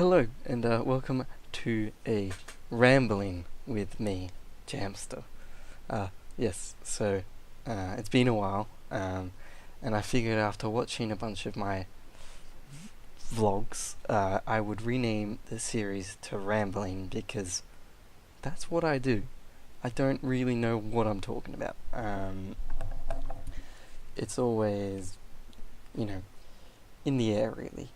Hello, and welcome to a rambling with me, Jamster. Uh, yes, so it's been a while, and I figured after watching a bunch of my vlogs, I would rename the series to Rambling because that's what I do. I don't really know what I'm talking about. It's always, you know, in the air, really.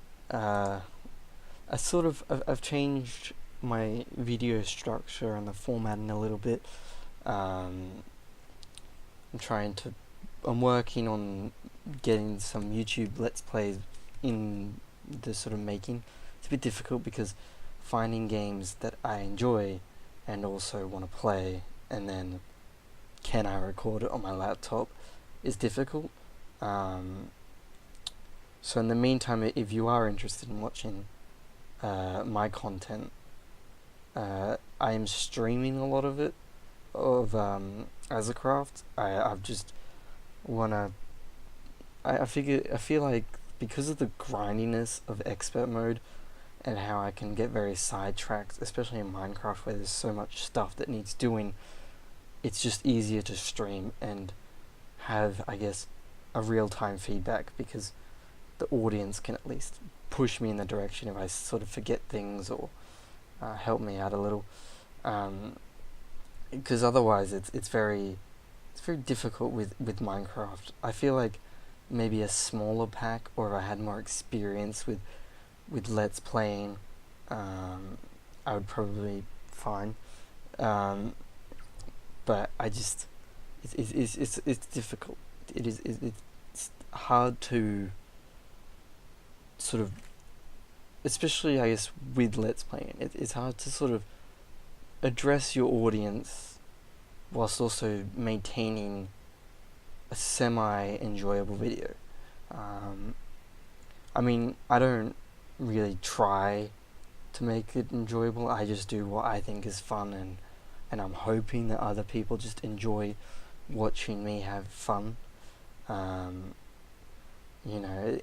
I've changed my video structure and the formatting a little bit. Um, I'm trying to, I'm working on getting some YouTube Let's Plays in the sort of making. It's a bit difficult because finding games that I enjoy and also want to play, and then can I record it on my laptop, is difficult. Um, so in the meantime, if you are interested in watching my content, I am streaming a lot of it of as a craft. I've just wanna. I feel like because of the grindiness of expert mode and how I can get very sidetracked, especially in Minecraft where there's so much stuff that needs doing. It's just easier to stream and have, I guess, a real time feedback because the audience can at least push me in the direction if I sort of forget things or help me out a little. Because otherwise, it's very difficult with Minecraft. I feel like maybe a smaller pack, or if I had more experience with Let's Playing, I would probably fine. Um, but I just it's difficult. It's hard to sort of, especially I guess with Let's Playing. It's hard to sort of address your audience whilst also maintaining a semi-enjoyable video. Um, I mean, I don't really try to make it enjoyable. I just do what I think is fun, and I'm hoping that other people just enjoy watching me have fun. Um, you know,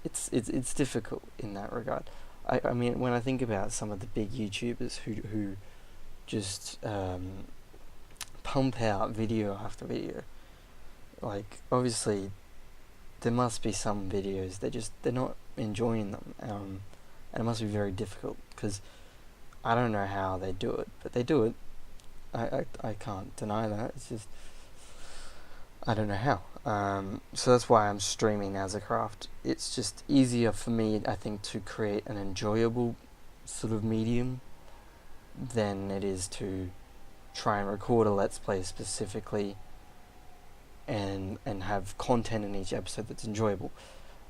it's difficult in that regard. I mean, when I think about some of the big YouTubers who just pump out video after video, like obviously there must be some videos they're not enjoying them, and it must be very difficult because I don't know how they do it, but they do it. I can't deny that. It's just I don't know how. So that's why I'm streaming as a craft. It's just easier for me, I think, to create an enjoyable sort of medium than it is to try and record a Let's Play specifically and have content in each episode that's enjoyable.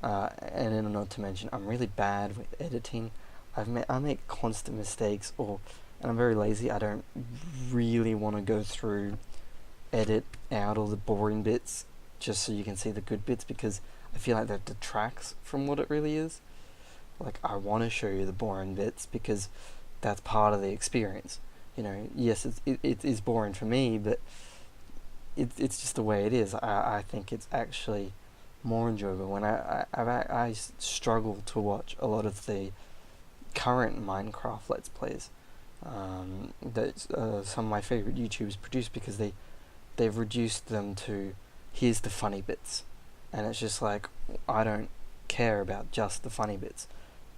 And then not to mention, I'm really bad with editing. I make constant mistakes, and I'm very lazy. I don't really want to go through, edit out all the boring bits just so you can see the good bits because I feel like that detracts from what it really is. Like, I want to show you the boring bits because that's part of the experience. You know, yes, it is boring for me, but it's just the way it is. I think it's actually more enjoyable when I struggle to watch a lot of the current Minecraft Let's Plays that some of my favorite YouTubers produce because they've reduced them to here's the funny bits, and it's just like I don't care about just the funny bits.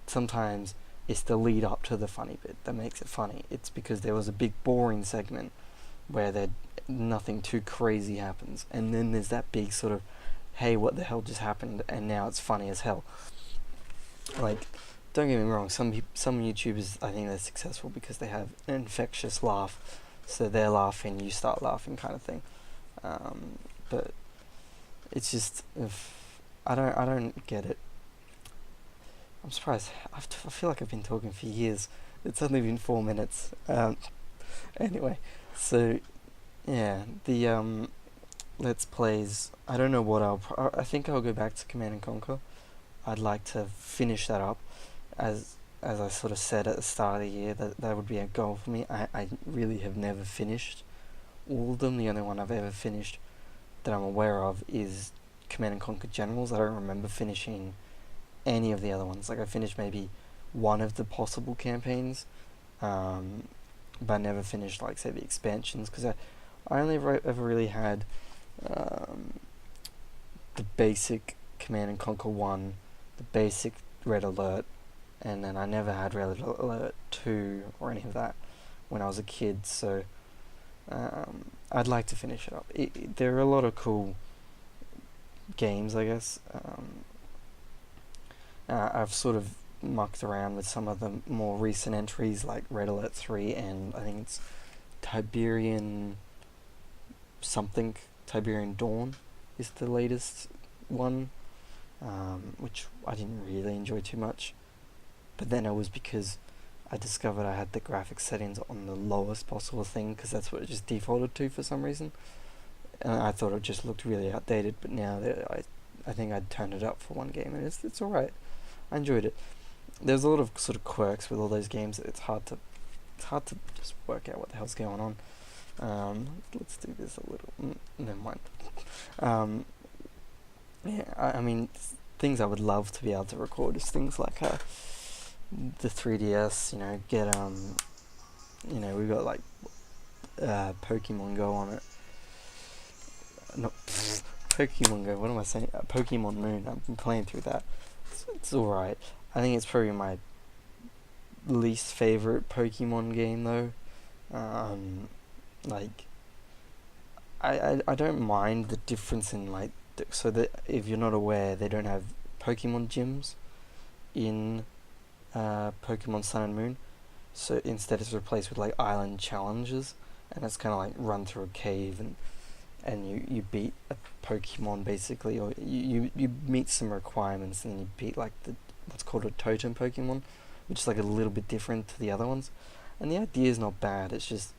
Sometimes it's the lead up to the funny bit that makes it funny. It's because there was a big boring segment where nothing too crazy happens, and then there's that big sort of hey, what the hell just happened, and now it's funny as hell. Like, don't get me wrong, some YouTubers, I think they're successful because they have an infectious laugh, so they're laughing, you start laughing, kind of thing. But it's just, I don't get it. I'm surprised. I feel like I've been talking for years. It's only been 4 minutes. Anyway, so yeah, the Let's Plays. I don't know what I think I'll go back to Command and Conquer. I'd like to finish that up, as I sort of said at the start of the year that would be a goal for me. I really have never finished all of them. The only one I've ever finished that I'm aware of is Command and Conquer Generals. I don't remember finishing any of the other ones. Like, I finished maybe one of the possible campaigns, um, but I never finished, like, say, the expansions, because I only ever really had um, the basic Command and Conquer 1, the basic Red Alert, and then I never had Red Alert 2 or any of that when I was a kid, so I'd like to finish it up. There are a lot of cool games, I guess. I've sort of mucked around with some of the more recent entries, like Red Alert 3, and I think it's Tiberian something. Tiberian Dawn is the latest one, which I didn't really enjoy too much. But then it was because I discovered I had the graphics settings on the lowest possible thing, because that's what it just defaulted to for some reason. And I thought it just looked really outdated, but now that I think I'd turned it up for one game, and it's alright. I enjoyed it. There's a lot of sort of quirks with all those games. It's hard to just work out what the hell's going on. Let's do this a little. Never mind. Yeah, I mean, things I would love to be able to record is things like the 3DS. Get we've got like Pokemon Go on it. Not Pokemon Go. What am I saying? Pokemon Moon. I've been playing through that. It's alright. I think it's probably my least favorite Pokemon game though. Like, I don't mind the difference in, like, so that if you're not aware, they don't have Pokemon gyms in Pokemon Sun and Moon. So instead it's replaced with like island challenges, and it's kind of like run through a cave and you beat a Pokemon basically, or you meet some requirements and then you beat like what's called a totem Pokemon, which is like a little bit different to the other ones. And the idea is not bad. It's just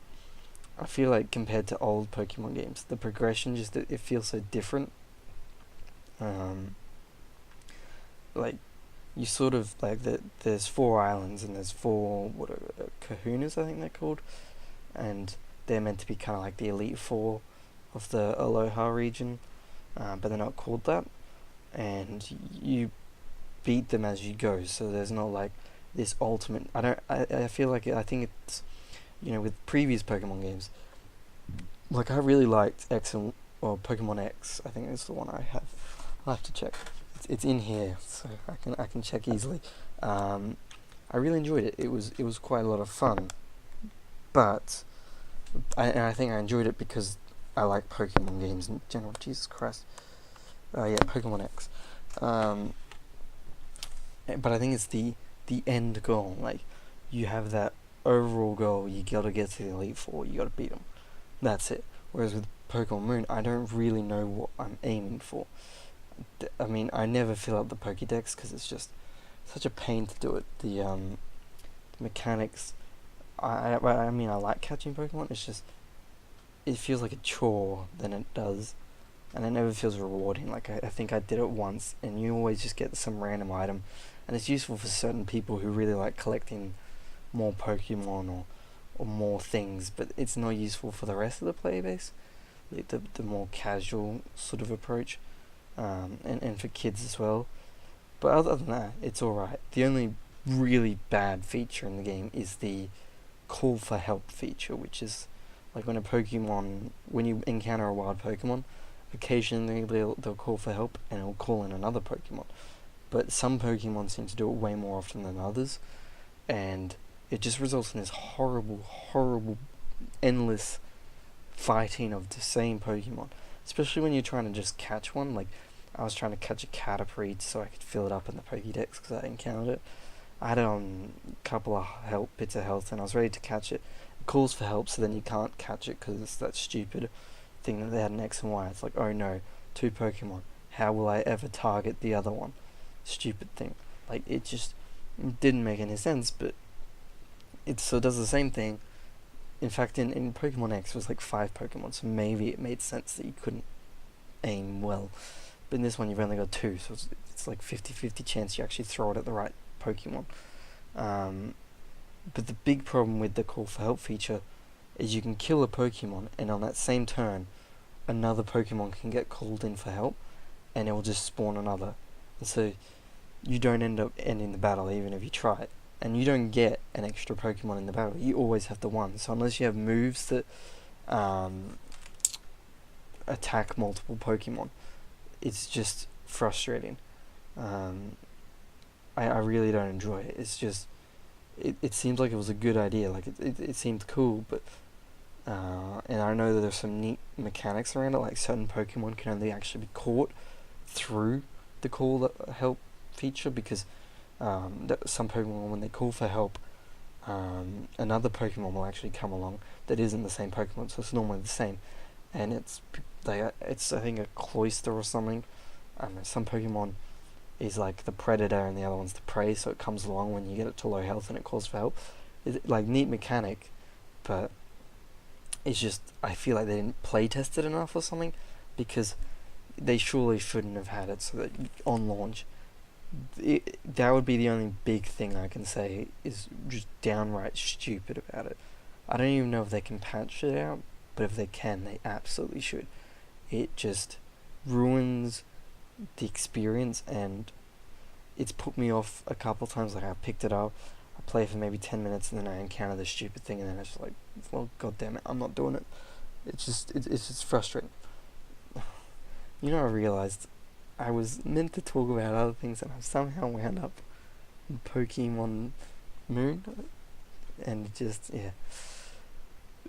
I feel like compared to old Pokemon games, the progression just it feels so different. Like you sort of like there's 4 islands and there's 4 kahunas, I think they're called, and they're meant to be kind of like the elite 4 of the Aloha region, but they're not called that, and you beat them as you go. So there's not like this ultimate. I feel like I think it's with previous Pokemon games. Like I really liked Pokemon X. I think it's the one I have. I'll have to check. It's in here, so I can check easily. I really enjoyed it. It was quite a lot of fun, but I think I enjoyed it because I like Pokemon games in general. Jesus Christ. Yeah, Pokemon X. But I think it's the end goal. Like, you have that overall goal. You gotta get to the Elite Four. You gotta beat them. That's it. Whereas with Pokemon Moon, I don't really know what I'm aiming for. I mean, I never fill out the Pokédex because it's just such a pain to do it. The mechanics. I mean, I like catching Pokemon. It's just it feels like a chore than it does, and it never feels rewarding. Like I think I did it once, and you always just get some random item, and it's useful for certain people who really like collecting more Pokemon or more things, but it's not useful for the rest of the player base, the more casual sort of approach, and for kids as well. But other than that, it's alright. The only really bad feature in the game is the call for help feature, which is like when you encounter a wild Pokemon, occasionally they'll call for help and it'll call in another Pokemon. But some Pokemon seem to do it way more often than others, and it just results in this horrible, endless fighting of the same Pokemon. Especially when you're trying to just catch one. Like, I was trying to catch a Caterpie so I could fill it up in the Pokédex because I encountered it. I had it on a couple of bits of health, and I was ready to catch it. It calls for help, so then you can't catch it because it's that stupid thing that they had an X and Y. It's like, oh no, 2 Pokemon. How will I ever target the other one? Stupid thing. Like, it just didn't make any sense, but it still does the same thing. In fact, in Pokemon X, it was like 5 Pokemon, so maybe it made sense that you couldn't aim well. But in this one, you've only got 2, so it's like 50-50 chance you actually throw it at the right Pokemon. But the big problem with the call for help feature is you can kill a Pokemon, and on that same turn, another Pokemon can get called in for help, and it will just spawn another. And so you don't end up ending the battle even if you try it. and you don't get an extra Pokemon in the battle. You always have the one. So unless you have moves that um, attack multiple Pokemon, it's just frustrating. Um, I really don't enjoy it. It's just it seems like it was a good idea. Like it seemed cool, but and I know that there's some neat mechanics around it. Like certain Pokemon can only actually be caught through the call help feature, because some Pokemon, when they call for help, another Pokemon will actually come along that isn't the same Pokemon, so it's normally the same, and it's I think a cloister or something. Some Pokemon is like the predator and the other one's the prey, so it comes along when you get it to low health and it calls for help. It's like neat mechanic, but it's just I feel like they didn't play test it enough or something, because they surely shouldn't have had it so that on launch. That would be the only big thing I can say is just downright stupid about it. I don't even know if they can patch it out, but if they can, they absolutely should. It just ruins the experience, and it's put me off a couple times. Like I picked it up, I play for maybe 10 minutes, and then I encounter this stupid thing, and then it's just like, well, god damn it, I'm not doing it. It's just frustrating. You know, I realized I was meant to talk about other things, and I've somehow wound up in Pokemon Moon, and just, yeah.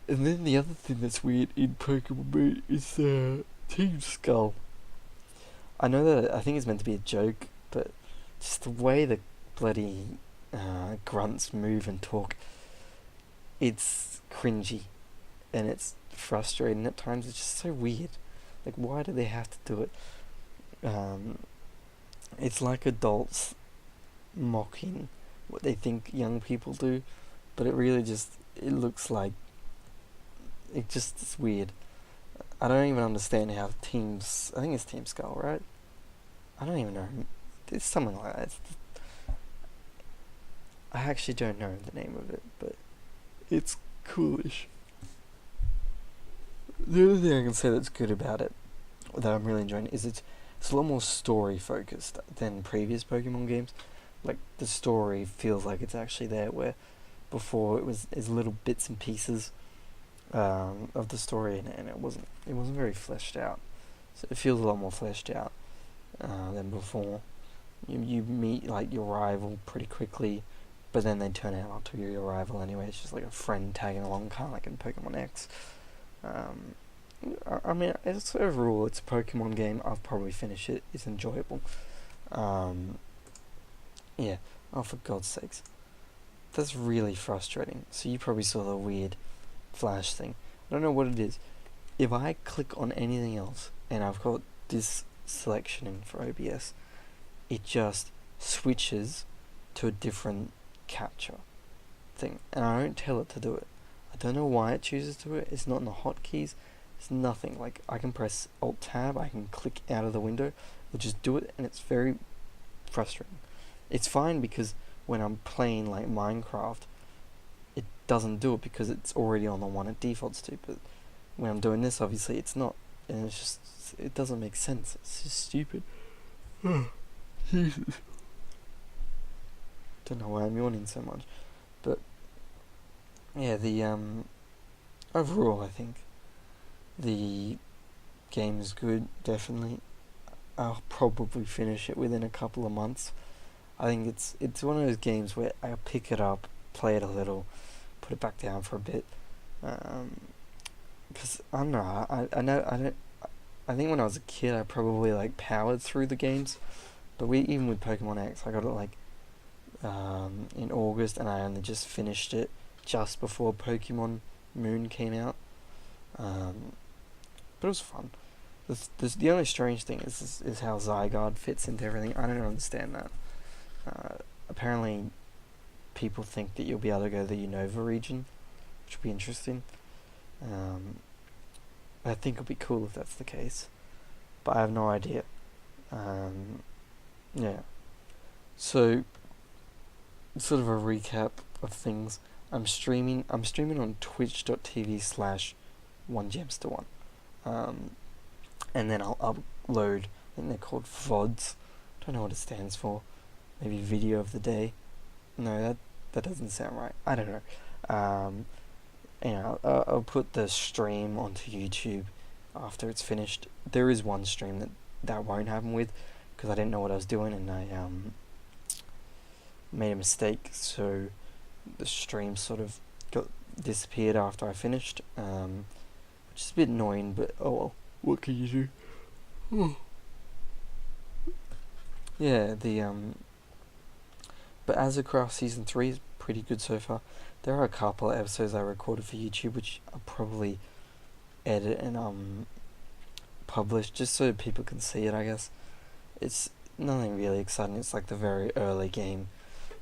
And then the other thing that's weird in Pokemon Moon is Team Skull. I know that I think it's meant to be a joke, but just the way the bloody grunts move and talk, it's cringy, and it's frustrating at times. It's just so weird. Like, why do they have to do it? It's like adults mocking what they think young people do, but it really just, it looks like, it's weird. I don't even understand how teams, I think it's Team Skull, right? I don't even know. It's something like that. I actually don't know the name of it, but it's coolish. The other thing I can say that's good about it, that I'm really enjoying, is it's a lot more story focused than previous Pokemon games. Like the story feels like it's actually there, where before it was little bits and pieces of the story, and it wasn't very fleshed out. So it feels a lot more fleshed out than before. You meet like your rival pretty quickly, but then they turn out not to be your rival anyway. It's just like a friend tagging along, kind of like in Pokemon X. I mean, it's overall, it's a Pokemon game. I'll probably finish it. It's enjoyable. Yeah. Oh, for God's sakes, that's really frustrating. So you probably saw the weird flash thing. I don't know what it is. If I click on anything else, and I've got this selection in for OBS, it just switches to a different capture thing, and I don't tell it to do it. I don't know why it chooses to do it. It's not in the hotkeys. It's nothing. Like, I can press Alt Tab, I can click out of the window, it'll just do it, and it's very frustrating. It's fine because when I'm playing like Minecraft, it doesn't do it because it's already on the one it defaults to, but when I'm doing this, obviously it's not, and it's just, it doesn't make sense. It's just stupid. Jesus. Don't know why I'm yawning so much, but yeah, the overall, I think the game is good. Definitely, I'll probably finish it within a couple of months. I think it's one of those games where I'll pick it up, play it a little, put it back down for a bit, because I don't know. I know I don't. I think when I was a kid, I probably like powered through the games, but even with Pokemon X, I got it like in August, and I only just finished it just before Pokemon Moon came out. But it was fun. The only strange thing is how Zygarde fits into everything. I don't understand that. Apparently, people think that you'll be able to go to the Unova region, which would be interesting. I think it'll be cool if that's the case, but I have no idea. Yeah. So, sort of a recap of things. I'm streaming on twitch.tv/1jamster1. And then I'll upload, I think they're called VODs. Don't know what it stands for. Maybe video of the day. No, that doesn't sound right. I don't know. I'll put the stream onto YouTube after it's finished. There is one stream that won't happen with, because I didn't know what I was doing, and I made a mistake, so the stream sort of got disappeared after I finished, which is a bit annoying, but oh well, what can you do? Yeah, but Azurcraft Season 3 is pretty good so far. There are a couple of episodes I recorded for YouTube, which I'll probably edit and publish, just so people can see it, I guess. It's nothing really exciting, it's like the very early game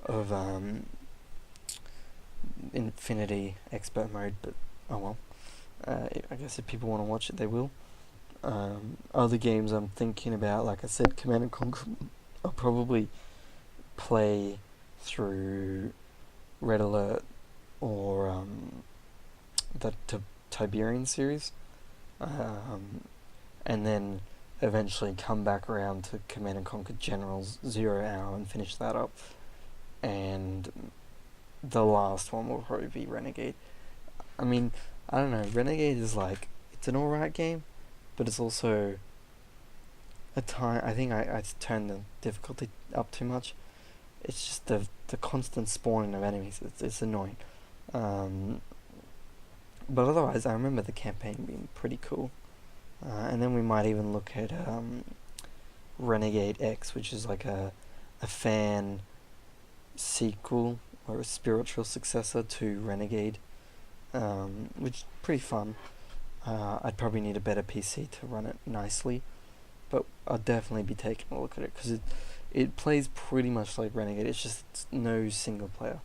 of Infinity Expert Mode, but oh well. I guess if people want to watch it, they will. Other games I'm thinking about, like I said, Command and Conquer, I'll probably play through Red Alert or the Tiberian series, and then eventually come back around to Command and Conquer Generals 0 Hour and finish that up. And the last one will probably be Renegade. I mean, I don't know, Renegade is like, it's an alright game, but it's also a time, I think I turned the difficulty up too much. It's just the constant spawning of enemies, it's annoying. But otherwise, I remember the campaign being pretty cool. And then we might even look at Renegade X, which is like a fan sequel or a spiritual successor to Renegade, which is pretty fun. I'd probably need a better PC to run it nicely, but I'll definitely be taking a look at it, because it plays pretty much like Renegade. It's no single player.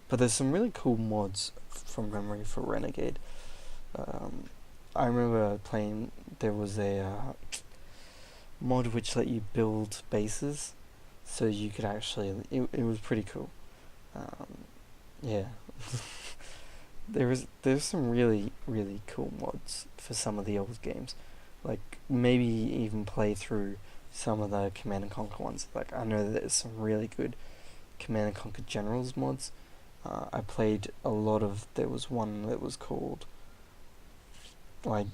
But there's some really cool mods from memory for Renegade. I remember playing, there was a mod which let you build bases, so you could actually, it was pretty cool. Yeah. There's some really, really cool mods for some of the old games. Like, maybe even play through some of the Command and Conquer ones. Like, I know that there's some really good Command and Conquer Generals mods. I played a lot of, there was one that was called, like,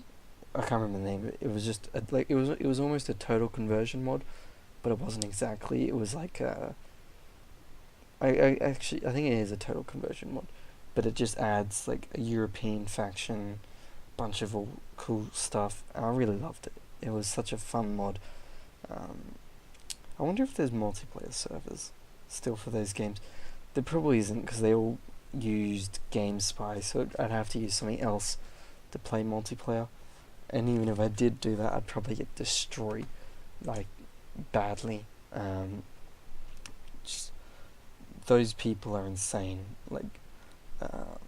I can't remember the name, but it was just, it was almost a total conversion mod, but it wasn't exactly, it was like, I think it is a total conversion mod, but it just adds, like, a European faction, bunch of all cool stuff, and I really loved it. It was such a fun mod. I wonder if there's multiplayer servers still for those games. There probably isn't, because they all used GameSpy, so I'd have to use something else to play multiplayer. And even if I did do that, I'd probably get destroyed, like, badly. Just, those people are insane. Like,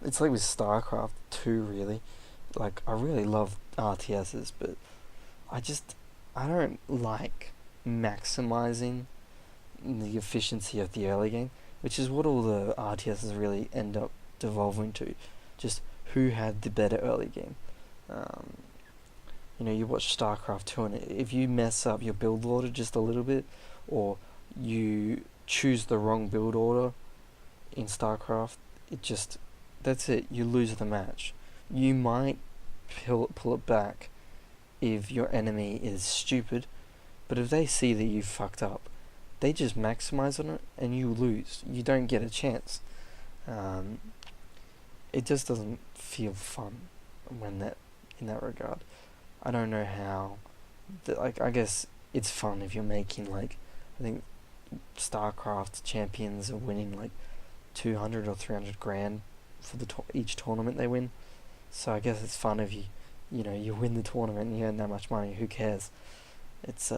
it's like with StarCraft 2, really. Like, I really love RTSs, but I don't like maximizing the efficiency of the early game, which is what all the RTSs really end up devolving to. Just who had the better early game. You watch StarCraft 2, and if you mess up your build order just a little bit, or you choose the wrong build order in StarCraft, that's it, you lose the match. You might pull it back if your enemy is stupid, but if they see that you fucked up, they just maximize on it and you lose. You don't get a chance. It just doesn't feel fun in that regard. I don't know how. I guess it's fun if you're making, like, I think StarCraft champions are winning like 200 or 300 grand for each tournament they win. So I guess it's fun if you win the tournament and you earn that much money. Who cares? It's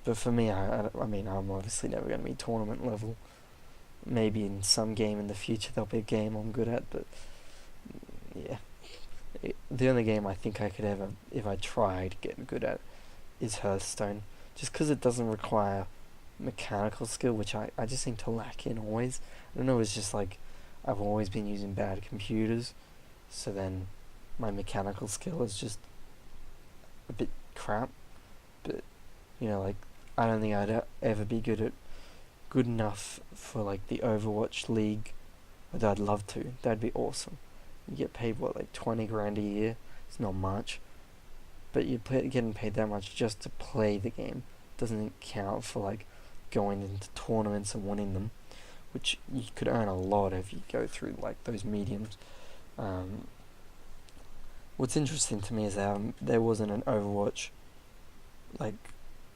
But for me, I mean, I'm obviously never going to be tournament level. Maybe in some game in the future there'll be a game I'm good at, but yeah. The only game I think I could ever, if I tried, get good at is Hearthstone. Just because it doesn't require mechanical skill, which I just seem to lack in always. I don't know, it's just like I've always been using bad computers, so then my mechanical skill is just a bit crap. But, like, I don't think I'd ever be good at good enough for like the Overwatch League, I'd love to. That'd be awesome. You get paid what, like 20 grand a year? It's not much, but getting paid that much just to play the game doesn't count for like going into tournaments and winning them, which you could earn a lot if you go through like those mediums. Um, what's interesting to me is that there wasn't an Overwatch like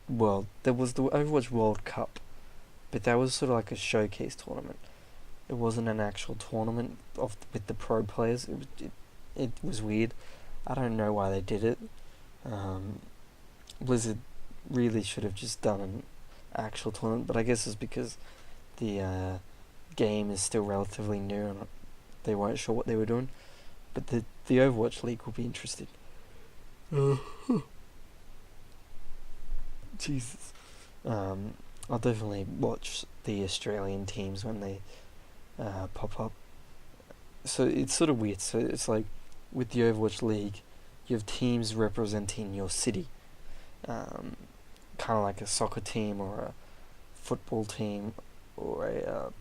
there was the Overwatch World Cup, but that was sort of like a showcase tournament. It wasn't an actual tournament with the pro players. It was weird. I don't know why they did it. Um, Blizzard really should have just done an actual tournament, but I guess it's because the game is still relatively new and they weren't sure what they were doing. But the Overwatch League will be interesting. Jesus. I'll definitely watch the Australian teams when they pop up. So it's sort of weird. So it's like with the Overwatch League, you have teams representing your city, kind of like a soccer team or a football team or a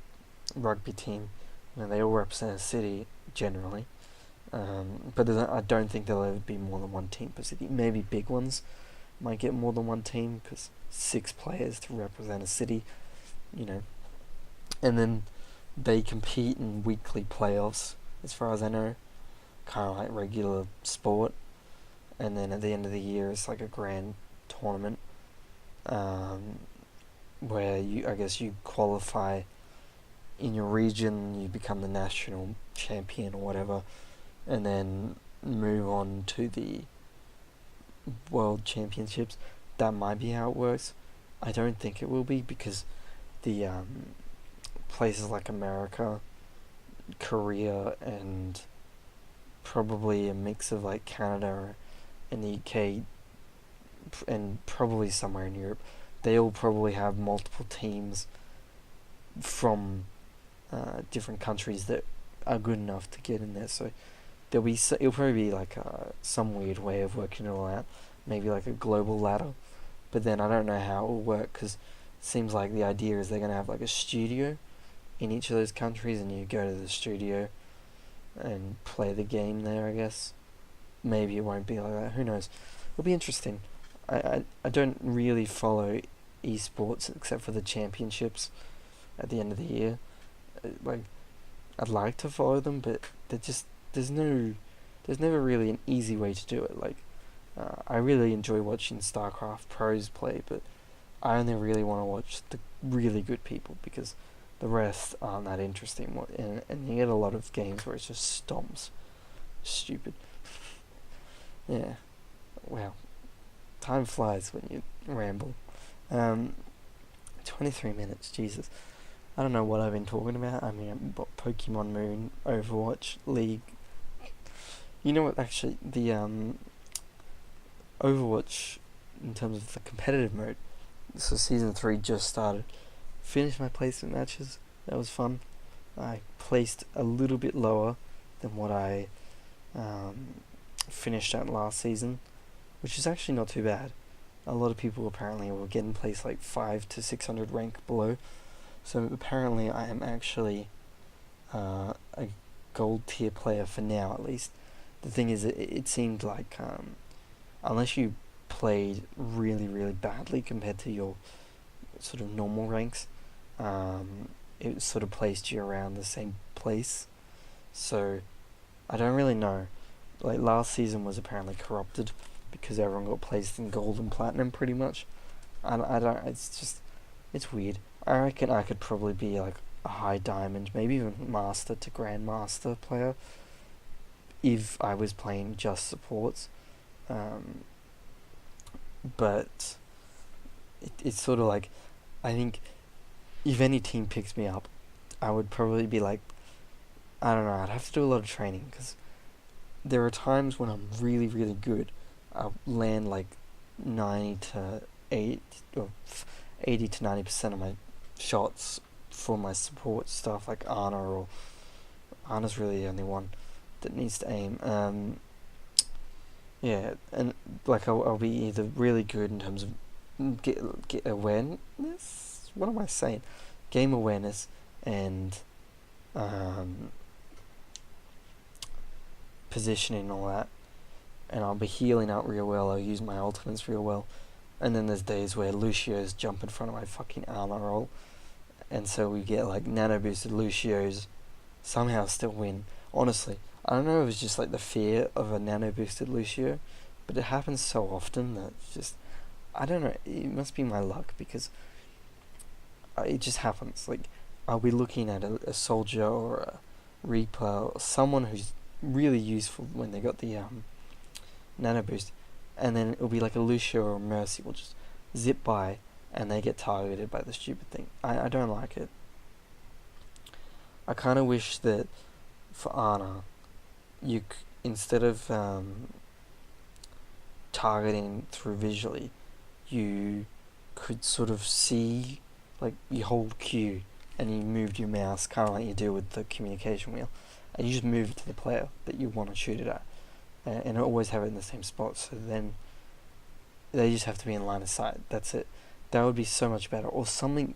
rugby team. They all represent a city generally. But I don't think there'll ever be more than one team per city. Maybe big ones might get more than one team because 6 players to represent a city, and then they compete in weekly playoffs, as far as I know, kind of like regular sport, and then at the end of the year it's like a grand tournament, where I guess you qualify in your region, you become the national champion or whatever, and then move on to the World Championships. That might be how it works. I don't think it will be because the places like America, Korea, and probably a mix of like Canada and the UK, and probably somewhere in Europe, they all probably have multiple teams from different countries that are good enough to get in there. So it'll probably be like some weird way of working it all out, maybe like a global ladder. But then I don't know how it will work because it seems like the idea is they're going to have like a studio in each of those countries, and you go to the studio and play the game there, I guess. Maybe it won't be like that, who knows. It'll be interesting. I don't really follow esports except for the championships at the end of the year. Like, I'd like to follow them, but there's never really an easy way to do it. Like, I really enjoy watching StarCraft pros play, but I only really want to watch the really good people because the rest aren't that interesting. And you get a lot of games where it's just stomps. Stupid. Yeah. Wow. Time flies when you ramble. 23 minutes, Jesus. I don't know what I've been talking about. I mean, Pokemon Moon, Overwatch, League. You know what, actually, the Overwatch, in terms of the competitive mode, so Season 3 just started. Finished my placement matches. That was fun. I placed a little bit lower than what I finished at last season, which is actually not too bad. A lot of people apparently were getting placed like 5 to 600 rank below. So apparently I am actually a gold tier player for now, at least. The thing is, it seemed like unless you played really, really badly compared to your sort of normal ranks, it sort of placed you around the same place. So I don't really know. Like, last season was apparently corrupted because everyone got placed in gold and platinum pretty much. I don't. It's weird. I reckon I could probably be like a high diamond, maybe even master to grandmaster player if I was playing just supports. But it's sort of like, I think if any team picks me up, I would probably be like, I don't know, I'd have to do a lot of training because there are times when I'm really, really good. I'll land like 90 to 8 or 80 to 90% of my shots for my support stuff, like Ana's really the only one that needs to aim. Yeah, and like I'll be either really good in terms of get awareness. What am I saying? game awareness and um, positioning and all that, and I'll be healing out real well. I'll use my ultimates real well, and then there's days where Lucio's jump in front of my fucking armor roll, and so we get like nano boosted Lucio's somehow still win. Honestly, I don't know if it's just like the fear of a nano boosted Lucio, but it happens so often that it's just, I don't know, it must be my luck because it just happens. Like, I'll be looking at a soldier or a Reaper or someone who's really useful when they got the nano boost, and then it'll be like a Lucio or a Mercy will just zip by and they get targeted by the stupid thing. I don't like it. I kind of wish that for Ana, instead of targeting through visually, you could sort of see, like you hold Q and you moved your mouse kind of like you do with the communication wheel, and you just move it to the player that you want to shoot it at, and always have it in the same spot, so then they just have to be in line of sight. That's it. That would be so much better. Or something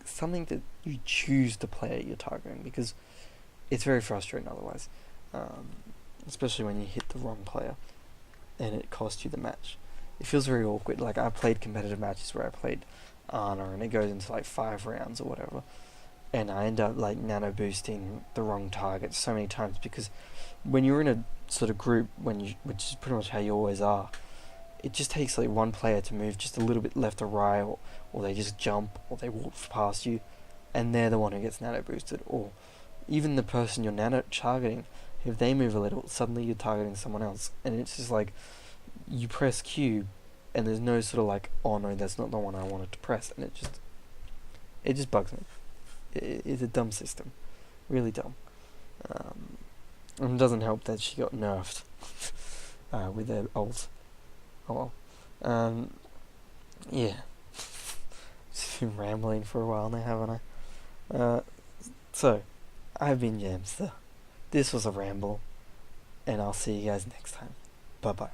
that you choose the player you're targeting, because it's very frustrating otherwise, especially when you hit the wrong player and it costs you the match. It feels very awkward. Like, I played competitive matches where I played Ana and it goes into like 5 rounds or whatever, and I end up like nano boosting the wrong target so many times, because when you're in a sort of group, which is pretty much how you always are, it just takes like one player to move just a little bit left or right, or they just jump, or they walk past you, and they're the one who gets nano boosted. Or even the person you're nano targeting, if they move a little, suddenly you're targeting someone else, and it's just like you press Q, and there's no sort of like, oh no, that's not the one I wanted to press, and it just bugs me. It's a dumb system, really dumb. And it doesn't help that she got nerfed with her ult. Oh well. Yeah. Just been rambling for a while now, haven't I? So, I've been Jamster. This was a ramble, and I'll see you guys next time. Bye bye.